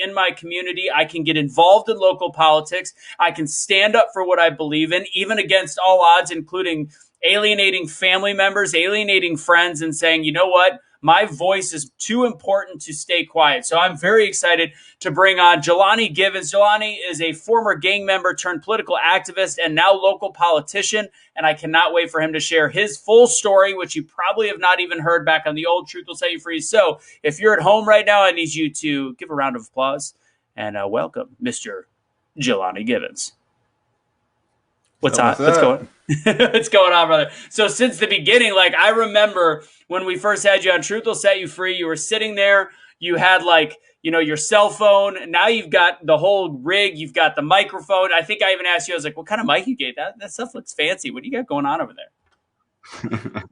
in my community. I can get involved in local politics. I can stand up for what I believe in, even against all odds, including alienating family members, alienating friends, and saying, you know what? My voice is too important to stay quiet. So I'm very excited to bring on Jalonnie Givens. Jalonnie is a former gang member turned political activist and now local politician. And I cannot wait for him to share his full story, which you probably have not even heard back on the old Truth Will Set You Free. So if you're at home right now, I need you to give a round of applause and welcome Mr. Jalonnie Givens. What's on? What's going? What's going on, brother? So since the beginning, like I remember when we first had you on Truth Will Set You Free, you were sitting there, you had like, you know, your cell phone. And now you've got the whole rig, you've got the microphone. I think I even asked you, I was like, what kind of mic you get? That stuff looks fancy. What do you got going on over there?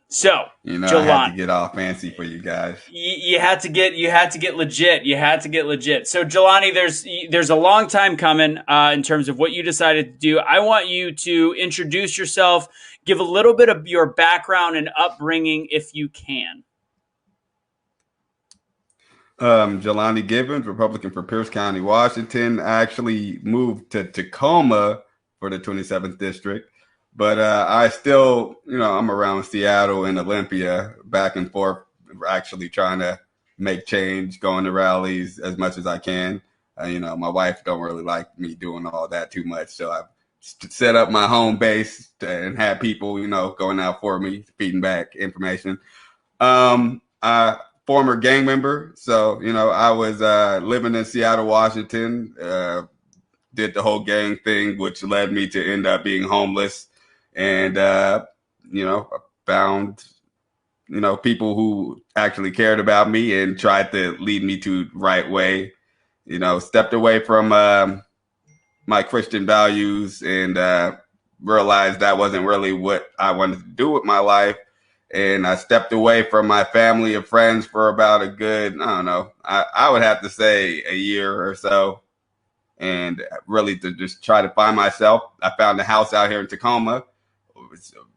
So, you know, Jalonnie, I had to get all fancy for you guys. You had to get legit. You had to get legit. So, Jalonnie, there's a long time coming in terms of what you decided to do. I want you to introduce yourself, give a little bit of your background and upbringing, if you can. Jalonnie Givens, Republican for Pierce County, Washington. I actually moved to Tacoma for the 27th district. But I still, you know, I'm around Seattle and Olympia, back and forth, actually trying to make change, going to rallies as much as I can. You know, my wife don't really like me doing all that too much. So I've set up my home base and have people, you know, going out for me, feeding back information. Former gang member. So, you know, I was living in Seattle, Washington, did the whole gang thing, which led me to end up being homeless. And, you know, found, you know, people who actually cared about me and tried to lead me to the right way, you know, stepped away from my Christian values and realized that wasn't really what I wanted to do with my life. And I stepped away from my family and friends for about a good, I don't know, I would have to say a year or so. And really to just try to find myself. I found a house out here in Tacoma,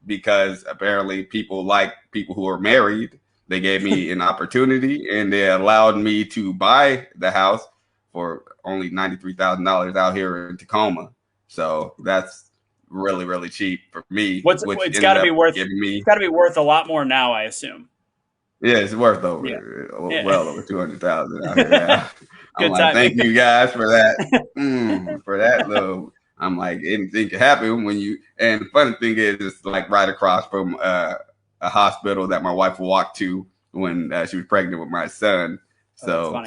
because apparently people like people who are married. They gave me an opportunity and they allowed me to buy the house for only $93,000 out here in Tacoma. So that's really, really cheap for me. It's got to be worth. It's got to be worth a lot more now, I assume. Yeah, it's worth well over 200,000 out here now. I'm like, thank you guys for that. For that little. I'm like, anything can happen when you, and the funny thing is, it's like right across from a hospital that my wife walked to when she was pregnant with my son. So